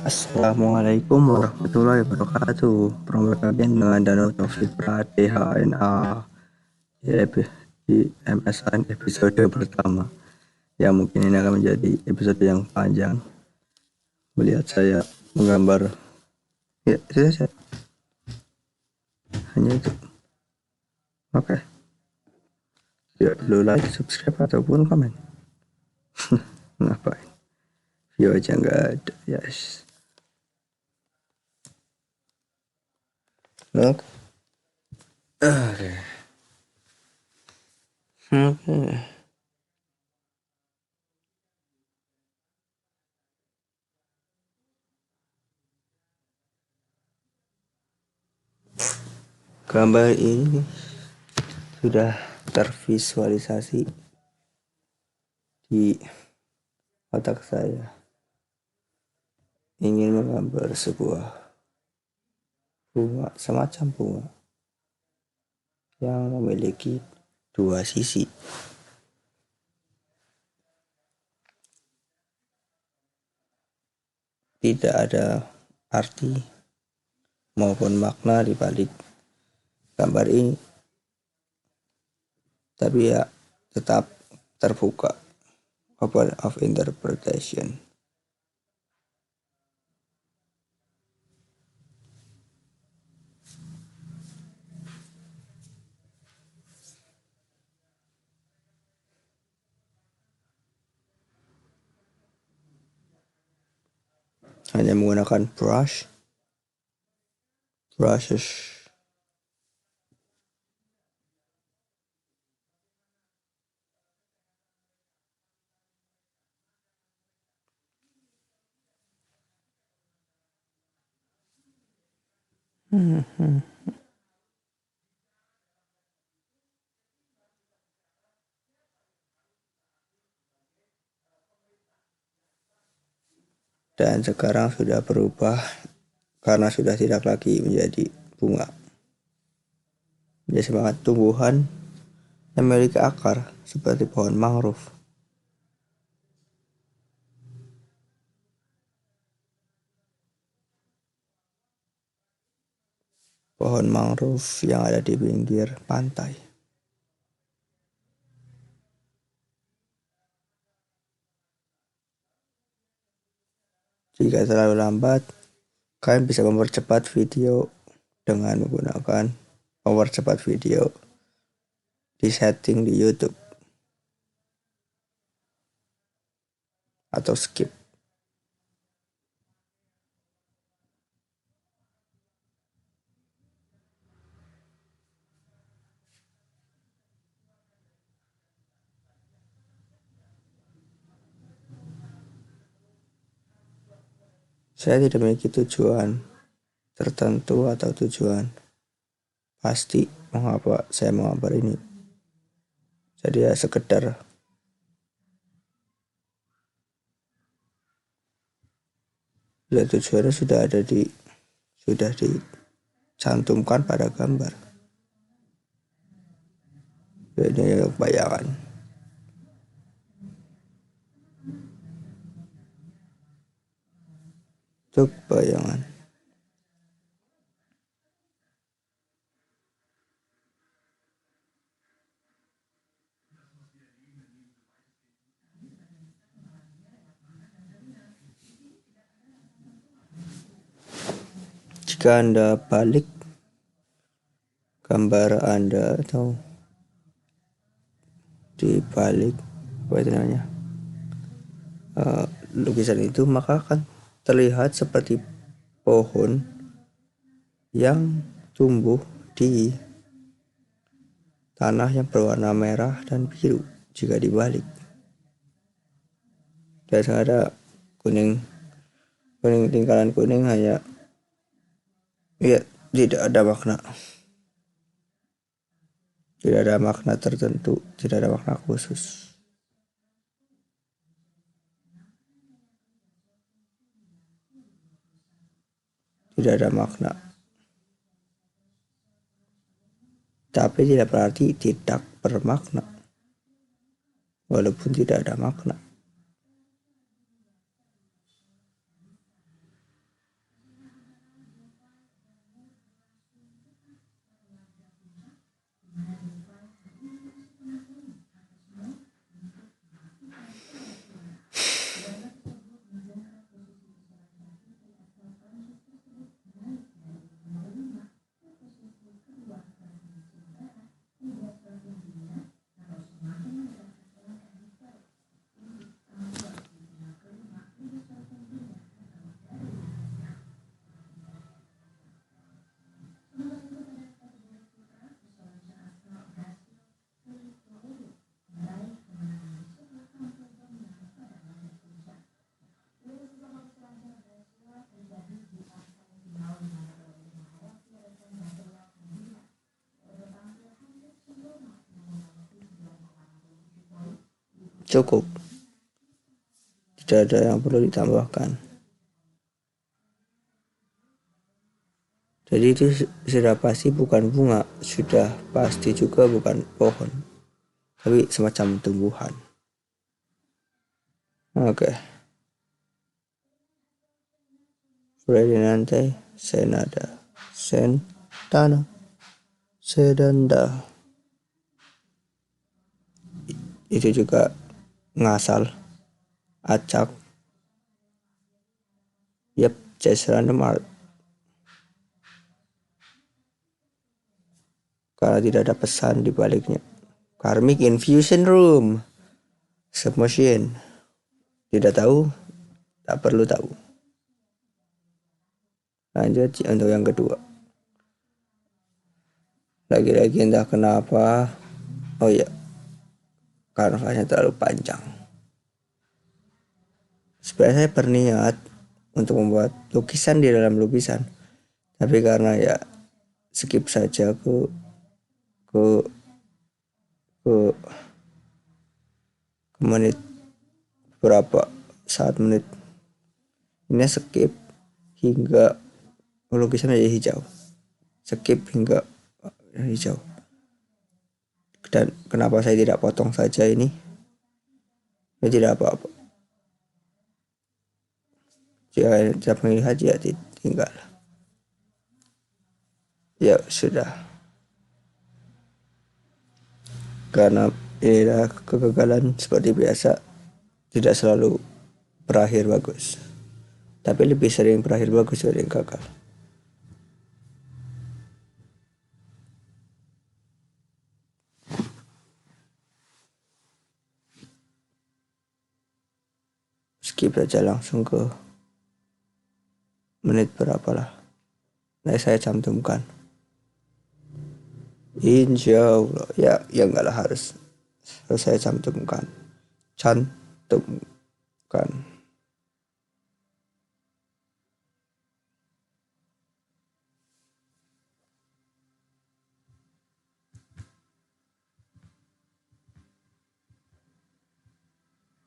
Assalamualaikum warahmatullahi wabarakatuh. Pertama kalian dengan Danau Taufik THNA di MSN episode pertama. Ya mungkin ini akan menjadi episode yang panjang. Melihat saya menggambar. Ya itu saja. Hanya itu. Oke. Tidak perlu like, subscribe ataupun komen. Ngapain? View aja nggak ada. Yes. Oke. Oke. Gambar ini sudah tervisualisasi di otak saya. Ingin menggambar sebuah bunga, semacam bunga yang memiliki dua sisi. Tidak ada arti maupun makna di balik gambar ini, tapi ya tetap terbuka, open of interpretation. Hanya menggunakan brushes. Dan sekarang sudah berubah karena sudah tidak lagi menjadi bunga, menjadi semangat tumbuhan yang memiliki akar seperti pohon mangrove. Pohon mangrove yang ada di pinggir pantai. Jika terlalu lambat, kalian bisa mempercepat video dengan menggunakan mempercepat video di setting di YouTube atau skip. Saya tidak memiliki tujuan tertentu atau tujuan pasti mengapa saya menggambar ini. Jadi ya sekedar ya tujuannya sudah dicantumkan pada gambar. Ini bayangan. Untuk bayangan. Jika Anda balik gambar Anda atau dibalik apa itu namanya lukisan itu, maka akan terlihat seperti pohon yang tumbuh di tanah yang berwarna merah dan biru jika dibalik. Dan ada kuning tingkalan kuning hanya ya tidak ada makna. Tidak ada makna tertentu, tidak ada makna khusus. Tidak ada makna. Tapi tidak berarti tidak bermakna. Walaupun tidak ada makna. cukup, tidak ada yang perlu ditambahkan. Jadi itu sudah pasti bukan bunga, sudah pasti juga bukan pohon, tapi semacam tumbuhan. Oke. Ferdinand Senada, Sentana, Sedanda. Itu juga ngasal, acak. Yep, just random art. Karena tidak ada pesan di baliknya. Karmic Infusion Room, Submachine. Tidak tahu, tak perlu tahu. Lanjut untuk yang kedua. Lagi-lagi entah kenapa. Oh iya, kanvasnya terlalu panjang. Sebenarnya saya berniat untuk membuat lukisan di dalam lukisan, tapi karena ya skip saja ke menit berapa, saat menit ini skip hingga lukisan menjadi hijau, skip hingga hijau. Dan kenapa saya tidak potong saja ini? Ya tidak apa-apa, jika tidak melihat ya tinggal. Ya sudah, karena ya kegagalan seperti biasa tidak selalu berakhir bagus, tapi lebih sering berakhir bagus dari yang gagal. Skip saja langsung ke menit berapa lah. Nah, saya cantumkan. Insya Allah ya enggak lah, harus saya cantumkan.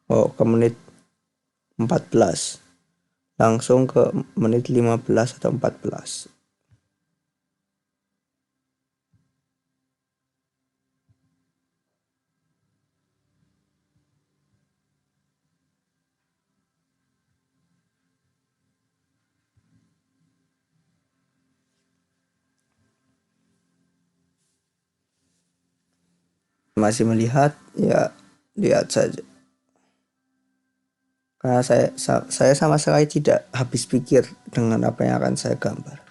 Oh, ke menit 14. Langsung ke menit 15 atau 14. Masih melihat, ya lihat saja. Karena saya sama sekali tidak habis pikir dengan apa yang akan saya gambar.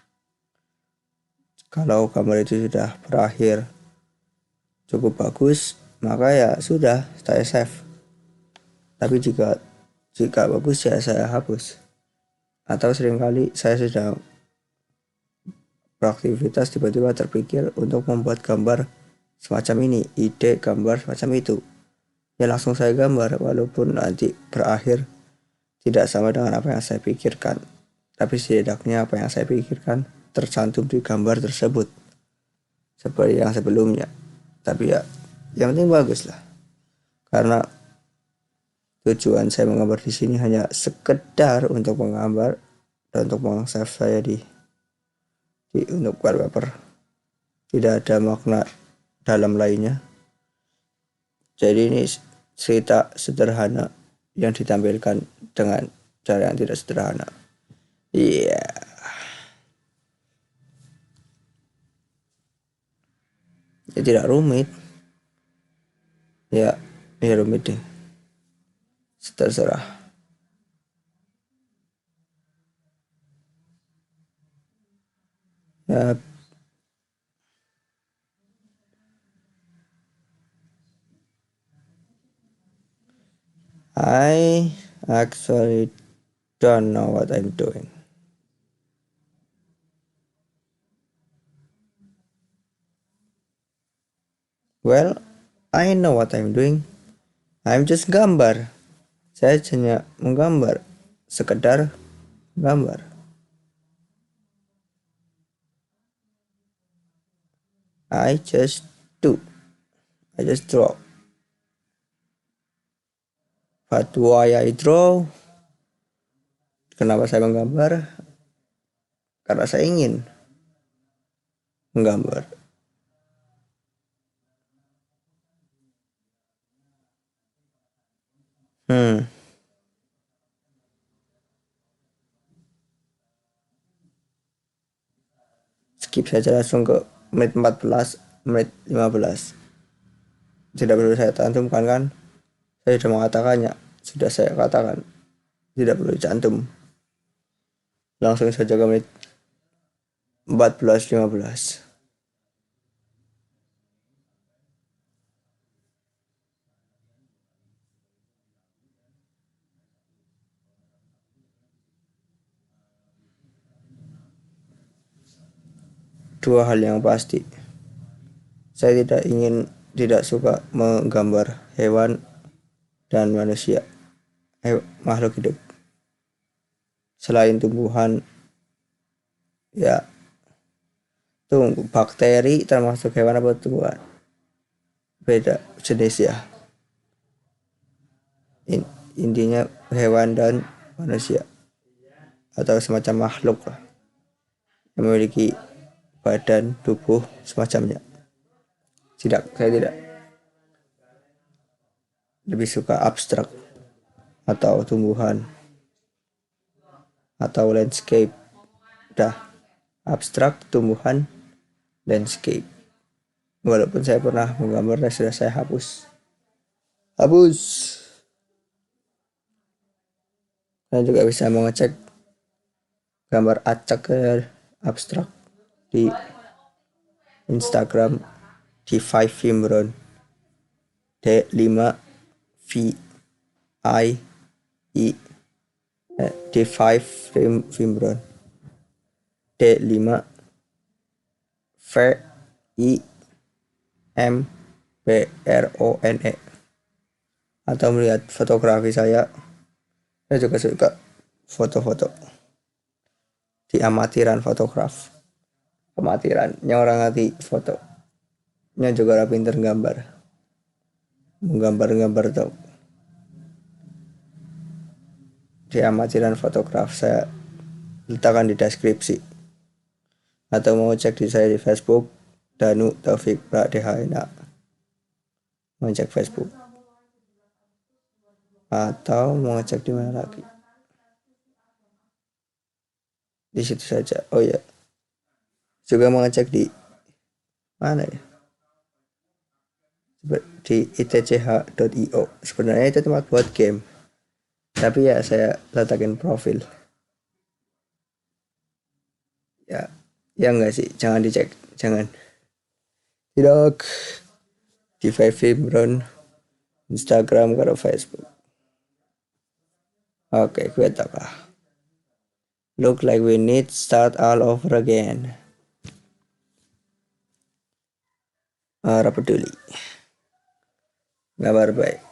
Kalau gambar itu sudah berakhir cukup bagus, maka ya sudah, saya save. Tapi jika bagus ya saya hapus. Atau seringkali saya sudah beraktivitas tiba-tiba terpikir untuk membuat gambar semacam ini, ide gambar semacam itu, ya langsung saya gambar, walaupun nanti berakhir tidak sama dengan apa yang saya pikirkan, tapi setidaknya apa yang saya pikirkan tercantum di gambar tersebut seperti yang sebelumnya. Tapi ya yang penting bagus lah, karena tujuan saya menggambar di sini hanya sekedar untuk menggambar dan untuk meng-save saya di untuk wallpaper. Tidak ada makna dalam lainnya. Jadi ini cerita sederhana yang ditampilkan dengan cara yang tidak sederhana. Iya. Yeah. Ya tidak rumit. Ya rumit deh. Terserah. Ya. I actually don't know what I'm doing. Well, I know what I'm doing. I'm just gambar. Saya hanya menggambar, sekedar gambar. I just draw. But why I draw? Kenapa saya menggambar? Karena saya ingin menggambar. Skip saja langsung ke menit 14, menit 15. Tidak perlu saya cantumkan kan? Saya sudah mengatakannya. Sudah saya katakan. Tidak perlu cantum. Langsung saja ke menit 14-15. Dua hal yang pasti. Saya tidak suka menggambar hewan dan manusia, makhluk hidup. Selain tumbuhan, ya, bakteri termasuk hewan apa tumbuhan? Beda jenis ya. Intinya hewan dan manusia atau semacam makhluk lah, yang memiliki badan, tubuh, semacamnya. Saya tidak. Lebih suka abstrak atau tumbuhan atau landscape. Abstrak, tumbuhan, landscape. Walaupun saya pernah menggambar, sudah saya hapus. Saya juga bisa mengecek gambar acak abstrak di Instagram di 5 Vimron D5 V I I D5 Vimron D5 V I M B R O N E. Atau melihat fotografi saya juga suka foto-foto di amatiran fotograf. Amatirannya orang hati fotonya juga orang pinter menggambar tuh. Di amatiran fotograf saya letakkan di deskripsi, atau mau cek di saya di Facebook Danu Taufik Pradehana, mau cek Facebook, atau mau cek di mana lagi, di situ saja. Oh ya, juga mau ngecek di mana ya, di itch.io. Sebenarnya itu tempat buat game, tapi ya saya letakin profil. Ya enggak sih, jangan dicek, jangan. Tidak. Di Vimron Instagram atau Facebook. Oke, gue tak lah. Look like we need start all over again. Ora peduli. Kabar baik.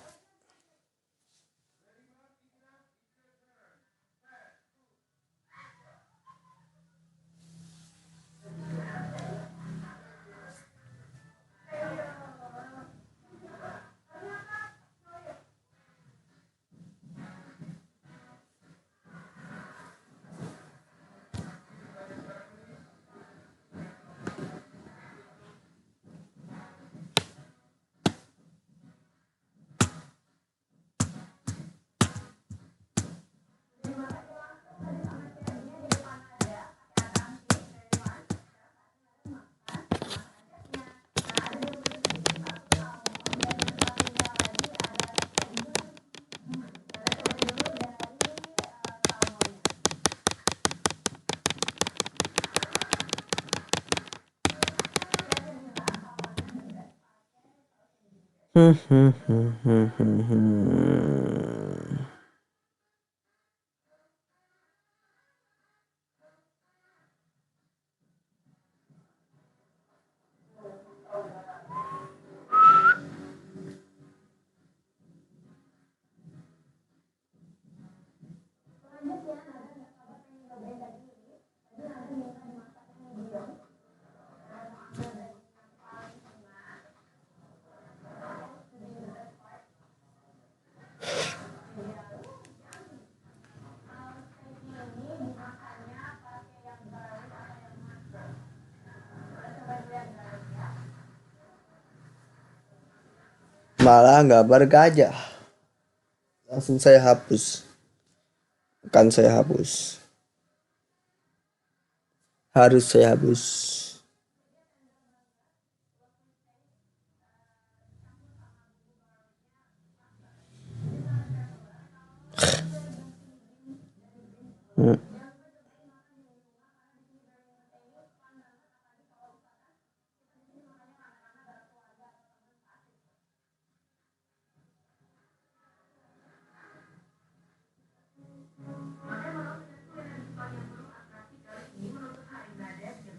Malah gambar gajah. Langsung saya hapus. Akan saya hapus. Harus saya hapus.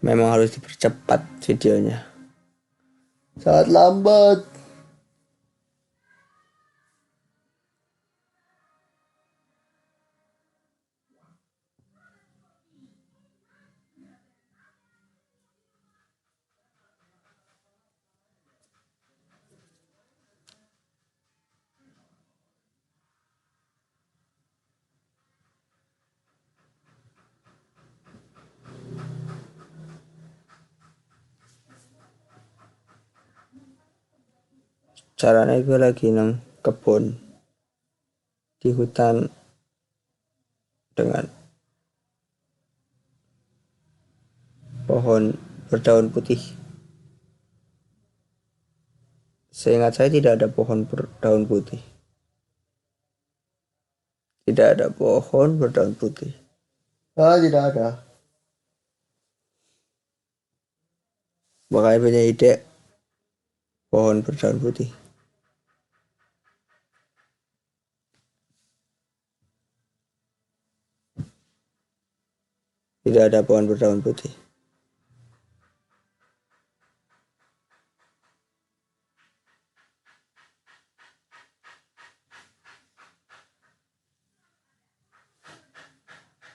Memang harus dipercepat videonya. Sangat lambat. Caranya gue lagi nang kebun di hutan dengan pohon berdaun putih. Seingat saya tidak ada pohon berdaun putih. Tidak ada pohon berdaun putih. Tidak ada. Makanya punya ide pohon berdaun putih. Tidak ada pohon berdaun putih.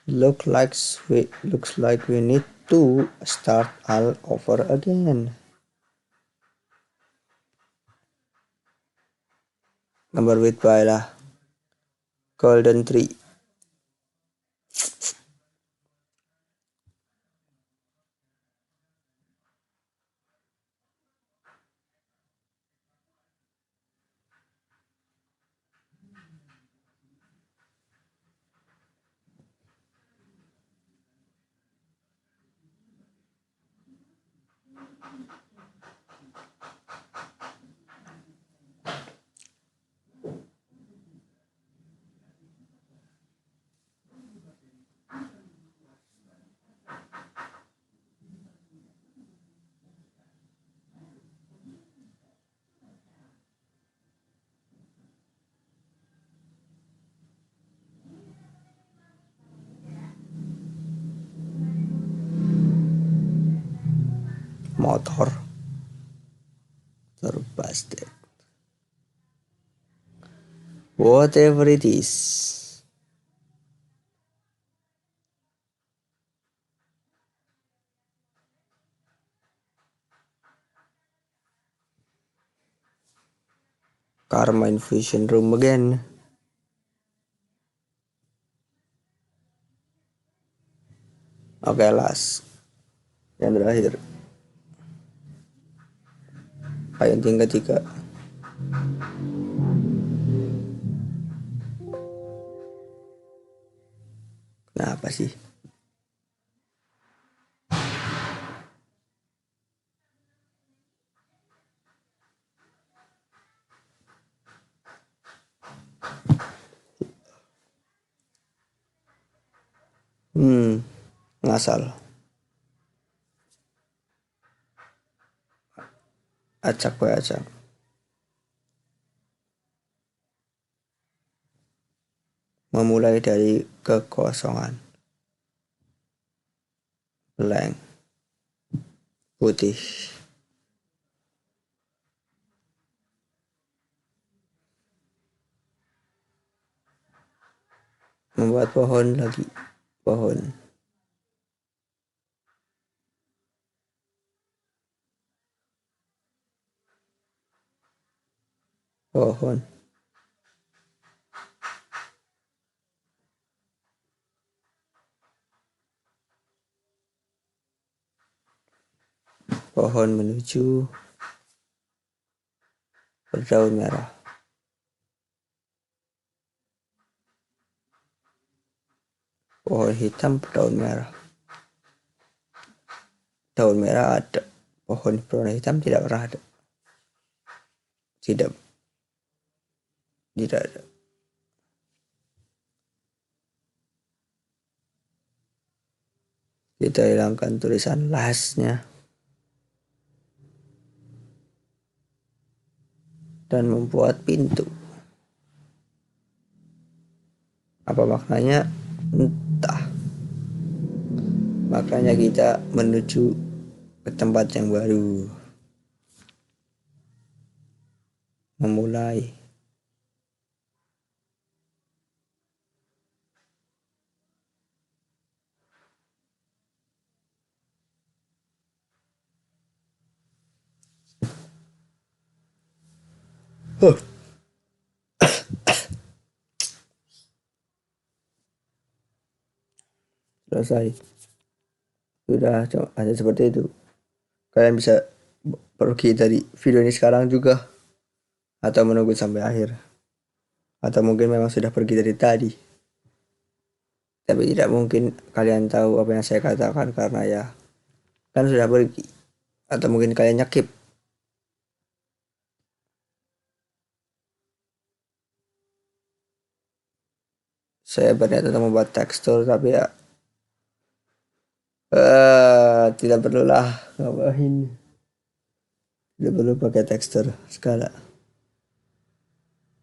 Looks like we need to start all over again. Gambar with by lah. Golden tree. Motor terbasted. Whatever it is. Karma Infusion Room again. Oke, last. Yang terakhir. Payung tingkat 3. Kenapa sih? Ngasal. Acak. Memulai dari kekosongan. Blank. Putih. Membuat pohon lagi. Pohon. Pohon. Pohon menuju berdaun merah. Pohon hitam berdaun merah. Daun merah ada. Pohon berwarna hitam tidak pernah ada. Tidak ada. Kita hilangkan tulisan lastnya dan membuat pintu. Apa maknanya? Entah. Makanya kita menuju ke tempat yang baru, memulai. Selesai. Sudah hanya seperti itu. Kalian bisa pergi dari video ini sekarang juga, atau menunggu sampai akhir, atau mungkin memang sudah pergi dari tadi. Tapi tidak mungkin kalian tahu apa yang saya katakan karena ya kan sudah pergi. Atau mungkin kalian nyekip. Saya berniat untuk membuat tekstur tapi ya tidak perlulah ngapain. Tidak perlu pakai tekstur segala.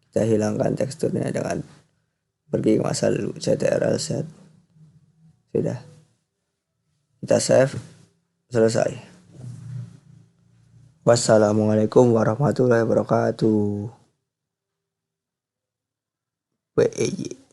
Kita hilangkan teksturnya dengan pergi ke masa lalu. CTRL set. Sudah. Kita save. Selesai. Wassalamualaikum warahmatullahi wabarakatuh. WEY.